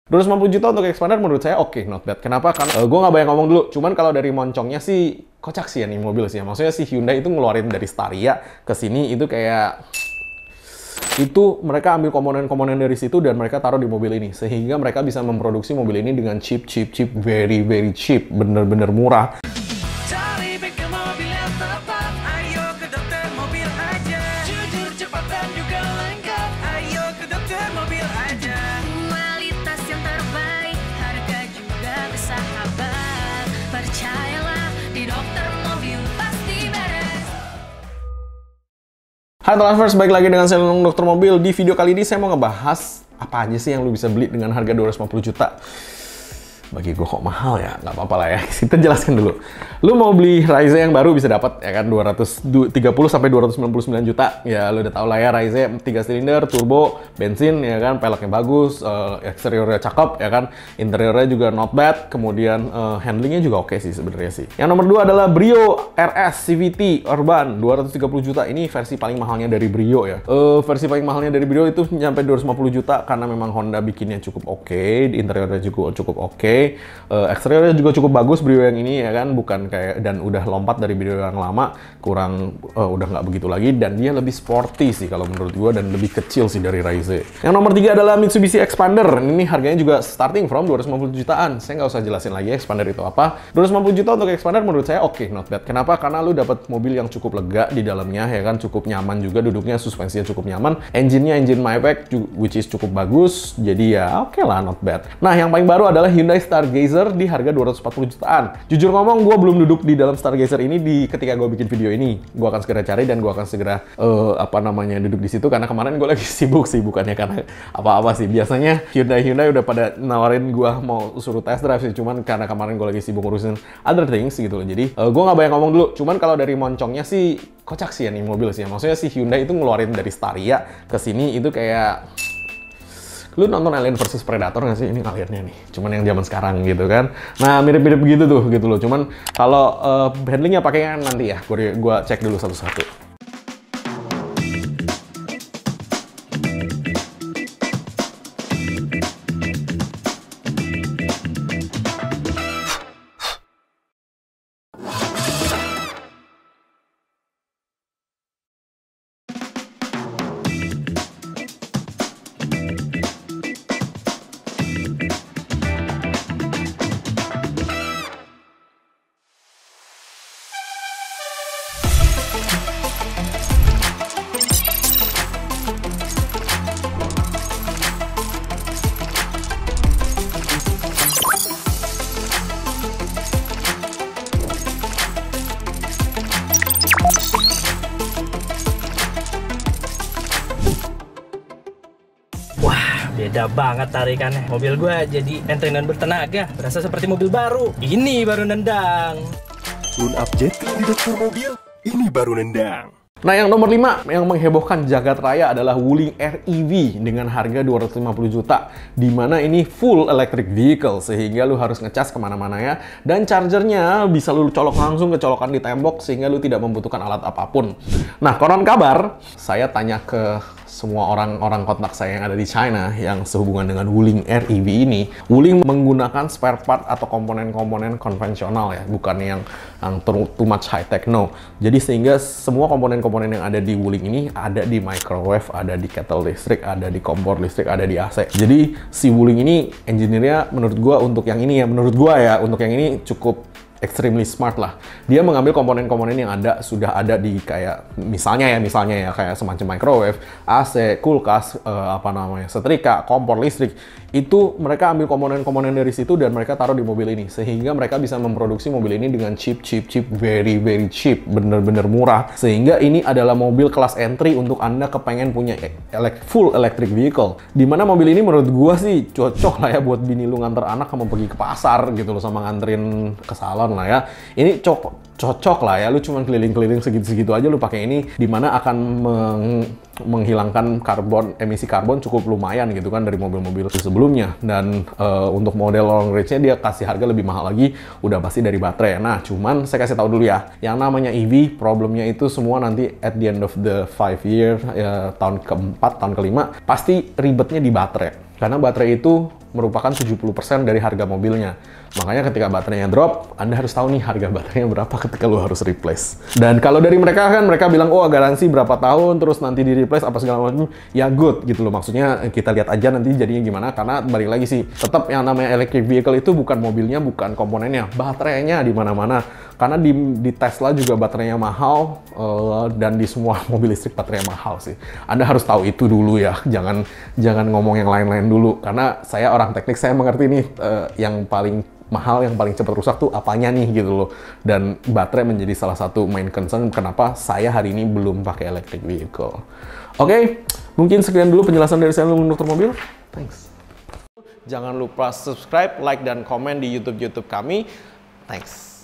250 juta untuk expander menurut saya oke, not bad. Kenapa? Karena gue nggak banyak ngomong dulu. Cuman kalau dari moncongnya sih kocak sih ya nih mobil sih. Maksudnya si Hyundai itu ngeluarin dari Staria ke sini itu kayak itu mereka ambil komponen-komponen dari situ dan mereka taruh di mobil ini sehingga mereka bisa memproduksi mobil ini dengan cheap, very cheap, bener-bener murah. Cari bengkel mobil yang tepat, ayo ke Dokter Mobil aja. Jujur, cepat dan juga lengkap, ayo ke Dokter Mobil aja. Kualitas yang terbaik, harga juga bersahabat. Percayalah, di Dokter Mobil pasti beres. Hai Transfers, balik lagi dengan saya Dokter Mobil. Di video kali ini saya mau ngebahas apa aja sih yang lu bisa beli dengan harga 250 juta. Bagi gue kok mahal ya, nggak apa-apa lah ya. Kita jelaskan dulu. Lu mau beli Raize yang baru bisa dapat ya kan 230 sampai 299 juta. Ya lu udah tau lah ya, Raize 3 silinder, turbo, bensin ya kan, peleknya bagus, eksteriornya cakep ya kan, interiornya juga not bad, kemudian handlingnya juga oke sih sebenarnya sih. Yang nomor 2 adalah Brio RS CVT Urban 230 juta. Ini versi paling mahalnya dari Brio ya. Versi paling mahalnya dari Brio itu nyampe 250 juta karena memang Honda bikinnya cukup oke, interiornya juga cukup oke. Eksteriornya juga cukup bagus Brio yang ini ya kan, bukan kayak dan udah lompat dari Brio yang lama, kurang udah nggak begitu lagi, dan dia lebih sporty sih kalau menurut gua dan lebih kecil sih dari Raize. Yang nomor 3 adalah Mitsubishi Expander. Ini harganya juga starting from 250 jutaan. Saya nggak usah jelasin lagi Expander itu apa. 250 juta untuk Expander menurut saya oke, not bad. Kenapa? Karena lu dapat mobil yang cukup lega di dalamnya ya kan, cukup nyaman juga duduknya, suspensinya cukup nyaman, engine-nya engine Maybach which is cukup bagus. Jadi ya oke lah, not bad. Nah, yang paling baru adalah Hyundai Stargazer di harga 240 jutaan. Jujur ngomong, gue belum duduk di dalam Stargazer ini ketika gue bikin video ini. Gue akan segera cari dan gue akan segera duduk di situ karena kemarin gue lagi sibuk sih, bukannya karena apa-apa sih. Biasanya Hyundai udah pada nawarin gue mau suruh test drive sih, cuman karena kemarin gue lagi sibuk ngurusin other things gitu loh. Jadi gue nggak banyak ngomong dulu. Cuman kalau dari moncongnya sih kocak sih ya nih mobil sih. Maksudnya si Hyundai itu ngeluarin dari Staria ke sini itu kayak, lu nonton Alien vs Predator nggak sih? Ini aliennya nih, cuman yang zaman sekarang gitu kan. Nah, mirip-mirip gitu tuh, gitu loh. Cuman kalau handlingnya pakainya nanti ya, gua cek dulu satu-satu. Beda banget tarikannya. Mobil gua jadi enteng dan bertenaga. Berasa seperti mobil baru. Ini baru nendang. Tune up Jetty di Dokter Mobil. Ini baru nendang. Nah, yang nomor 5 yang menghebohkan jagat raya adalah Wuling REV dengan harga 250 juta, di mana ini full electric vehicle sehingga lu harus ngecas kemana-mana ya, dan chargernya bisa lu colok langsung ke colokan di tembok sehingga lu tidak membutuhkan alat apapun. Nah, konon kabar saya tanya ke semua orang-orang kontak saya yang ada di China yang sehubungan dengan Wuling REV ini, Wuling menggunakan spare part atau komponen-komponen konvensional ya, bukan yang too much high tech, no. Jadi sehingga semua komponen-komponen yang ada di Wuling ini ada di microwave, ada di kettle listrik, ada di kompor listrik, ada di AC. Jadi si Wuling ini engineer-nya menurut gua untuk yang ini ya, menurut gua ya, untuk yang ini cukup extremely smart lah. Dia mengambil komponen-komponen yang sudah ada di kayak misalnya ya kayak semacam microwave, AC, kulkas, setrika, kompor listrik. Itu mereka ambil komponen-komponen dari situ dan mereka taruh di mobil ini sehingga mereka bisa memproduksi mobil ini dengan cheap, very cheap, bener-bener murah. Sehingga ini adalah mobil kelas entry untuk Anda kepengen punya full electric vehicle. Dimana mobil ini menurut gua sih cocok lah ya buat bini lu nganter anak sama pergi ke pasar gitu loh, sama nganterin ke salon lah ya. Ini cocok lah ya, lu cuman keliling-keliling segitu-segitu aja lu pakai ini, dimana akan menghilangkan emisi karbon cukup lumayan gitu kan dari mobil-mobil sebelumnya. Dan untuk model long range-nya dia kasih harga lebih mahal lagi, udah pasti dari baterai. Nah, cuman saya kasih tahu dulu ya, yang namanya EV problemnya itu semua nanti at the end of the 5 year, tahun keempat, tahun kelima, pasti ribetnya di baterai. Karena baterai itu merupakan 70% dari harga mobilnya. Makanya ketika baterainya drop, Anda harus tahu nih harga baterainya berapa ketika lu harus replace. Dan kalau dari mereka kan, mereka bilang, oh garansi berapa tahun, terus nanti di replace apa segala macam, ya good gitu loh. Maksudnya kita lihat aja nanti jadinya gimana, karena balik lagi sih, tetap yang namanya electric vehicle itu bukan mobilnya, bukan komponennya, baterainya di mana-mana. Karena di Tesla juga baterainya mahal, dan di semua mobil listrik baterainya mahal sih. Anda harus tahu itu dulu ya, jangan ngomong yang lain-lain dulu. Karena saya orang teknik, saya mengerti nih yang paling mahal, yang paling cepat rusak tuh apanya nih gitu loh. Dan baterai menjadi salah satu main concern kenapa saya hari ini belum pakai electric vehicle. Oke, mungkin sekian dulu penjelasan dari saya, Dokter Mobil. Thanks. Jangan lupa subscribe, like, dan komen di YouTube kami. Thanks.